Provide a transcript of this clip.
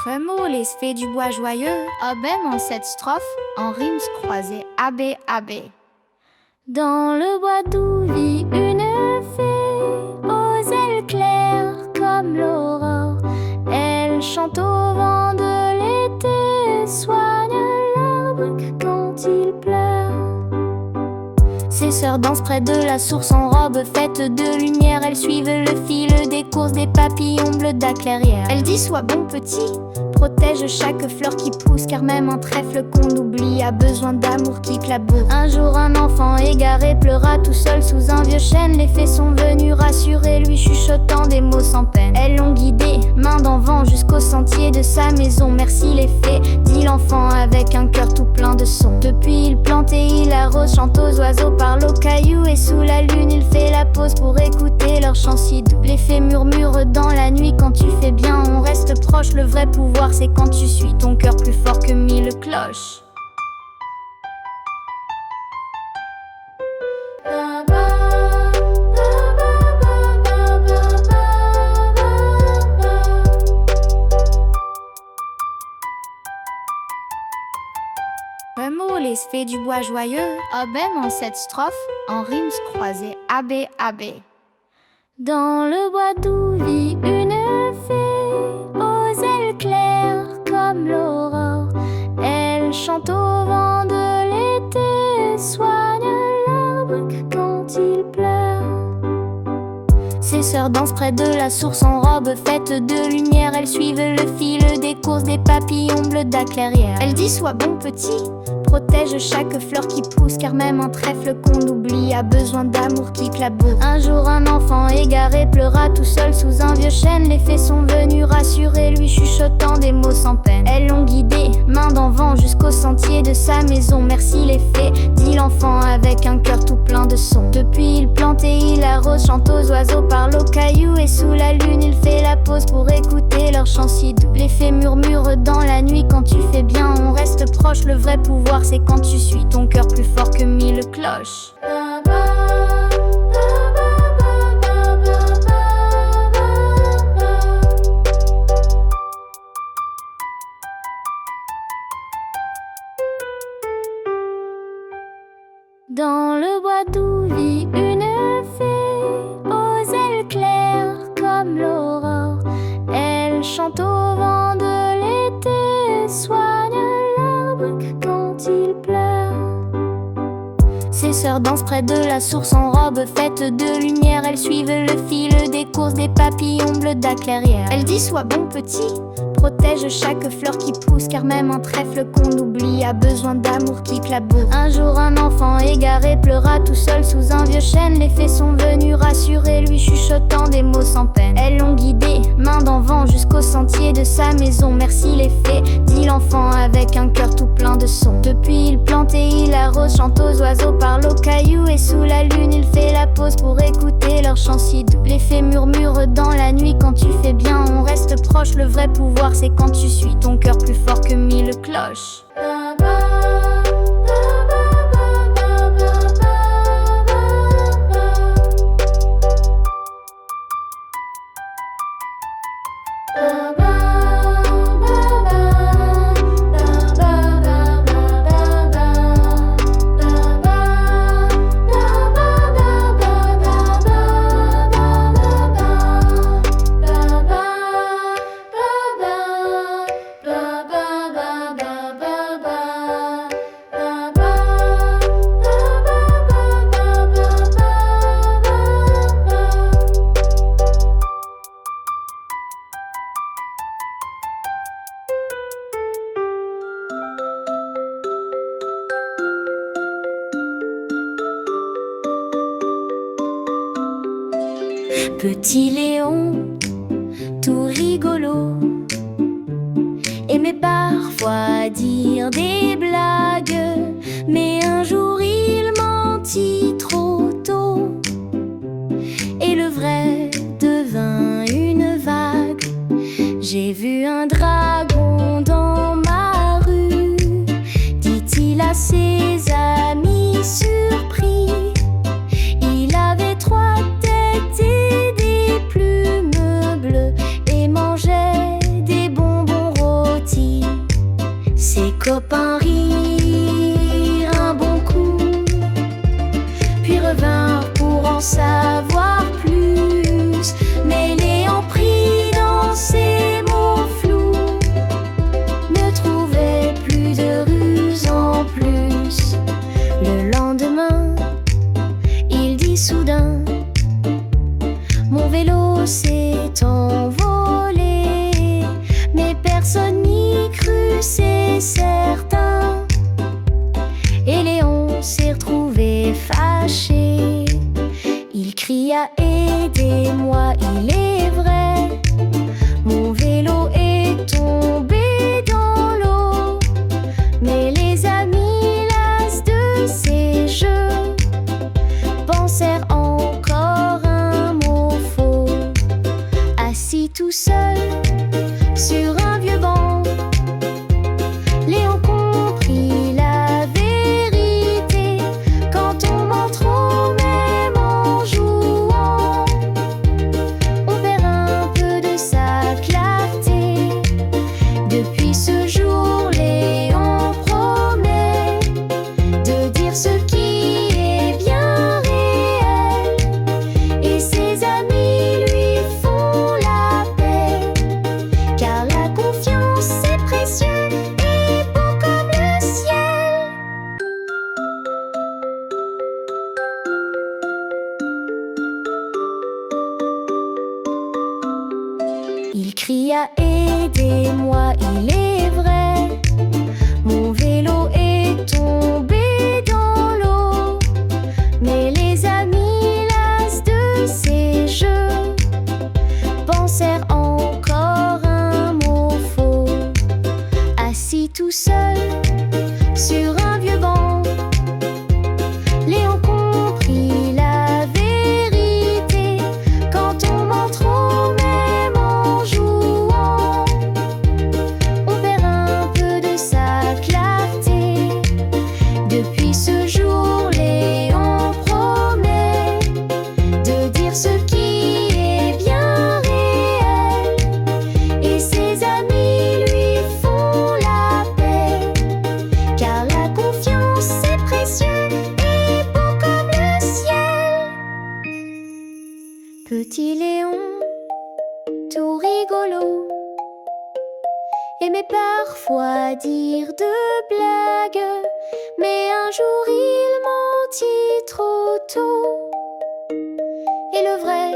Remoulez fait du bois joyeux. Même en cette strophe, en rimes croisées, AB, AB. Dans le bois doux vit une fée, aux ailes claires comme l'aurore. Elle chante au vent de l'été, soigne l'arbre quand il pleure. Ses sœurs dansent près de la source en robe faite de lumière. Elles suivent le fil des courses des papillons bleus de la clairière. Elle dit sois bon petit, protège chaque fleur qui pousse, car même un trèfle qu'on oublie a besoin d'amour qui claboure. Un jour un enfant égaré pleura tout seul sous un vieux chêne. Les fées sont venues rassurer lui, chuchotant des mots sans peine. Elles l'ont guidé, main dans vent, jusqu'au sentier de sa maison. Merci les fées, dit l'enfant avec un cœur tout plein de sons. Depuis il plante et il arrose, chante aux oiseaux, parle aux cailloux, et sous la lune il fait la pause pour écouter leur chant si doux. Les fées murmurent dans la nuit, quand tu fais bien on reste proche. Le vrai pouvoir c'est quand tu suis ton cœur plus fort que 1000 cloches. Remoulez fait du bois joyeux. Même en cette strophe, en rimes croisées, AB, AB. Dans le bois doux vit une fée, aux ailes claires comme l'aurore. Elle chante au vent de l'été, soigne l'arbre quand il pleure. Ses sœurs dansent près de la source en robe faite de lumière. Elles suivent le fil des courses des papillons bleus de la clairière. Elle dit sois bon petit, protège chaque fleur qui pousse, car même un trèfle qu'on oublie a besoin d'amour qui claboure. Un jour un enfant égaré pleura tout seul sous un vieux chêne. Les fées sont venues rassurer lui, chuchotant des mots sans peine. Elles l'ont guidé, main dans vent, jusqu'au sentier de sa maison. Merci les fées, dit l'enfant avec un cœur tout plein de sons. Depuis il plante et il arrose, chante aux oiseaux, parle aux cailloux, et sous la lune il fait la pause pour écouter leur chant si doux. Les fées murmurent dans la nuit, quand tu fais bien on reste proche. Le vrai pouvoir c'est quand tu suis ton cœur plus fort que 1000 cloches. Dans le bois doux vit une fée, aux ailes claires comme l'aurore. Elle chante au vent de l'été, soigne l'arbre quand il pleure. Ses sœurs dansent près de la source en robe faite de lumière. Elles suivent le fil des courses des papillons bleus de la clairière. Elle dit sois bon petit, protège chaque fleur qui pousse, car même un trèfle qu'on oublie a besoin d'amour qui claboure. Un jour un enfant égaré pleura tout seul sous un vieux chêne. Les fées sont venues rassurer lui, chuchotant des mots sans peine. Elles l'ont guidé, main dans vent, jusqu'au sentier de sa maison. Merci les fées, dit l'enfant avec un cœur tout plein de sons. Depuis il plante et il arrose, chante aux oiseaux, parle aux cailloux, et sous la lune il fait la pause pour écouter leur chant si doux. Les fées murmurent dans la nuit, quand tu fais bien on reste proche. Le vrai pouvoir c'est quand tu suis ton cœur plus fort que 1000 cloches. Petit Léon, tout rigolo, aimait parfois dire des blagues, mais un jour il mentit trop tôt, et le vrai devint une vague. J'ai vu un dragon dans ma rue, dit-il à ses amis surpris. Il avait 3 têtes et des plumes bleues et mangeait des bonbons roses. copains rirent un bon coup, puis revinrent pour en savoir plus. Mais Léon pris dans ses mots flous, ne trouvait plus de ruse en plus. Le lendemain, il dit soudain: mon vélo s'est envolé. Mais personne n'y crut, c'est certain. Et Léon s'est retrouvé fâché. Il cria: aidez-moi, il est vrai, mon vélo est tombé dans l'eau. Mais les amis, las de ces jeux, pensèrent encore un mot faux. Assis tout seul sur un vieux banc, Léon comprit la vérité. Quand on ment trop, même en jouant, on perd un peu de sa clarté. Depuis ce jour, Léon promet de dire ce qui est bien réel, et ses amis lui font la paix. Car la confiance c'est précieux et beau comme le ciel. Il cria: aidez-moi, il est vrai, mon vélo est tombé dans l'eau. Mais les amis, las de ces jeux, pensèrent encore un mot faux. Assis tout seul sur un vieux banc, Léon comprit la vérité. Quand on ment trop, même en jouant, on perd un peu de sa clarté. Depuis ce jour, Léon promet de dire ce qui est bien réel, et ses amis lui font la paix. Car la confiance c'est précieux et beau comme le ciel. Petit Léon, tout rigolo, aimait parfois dire de blagues. Mais un jour il mentit trop tôt, et le vrai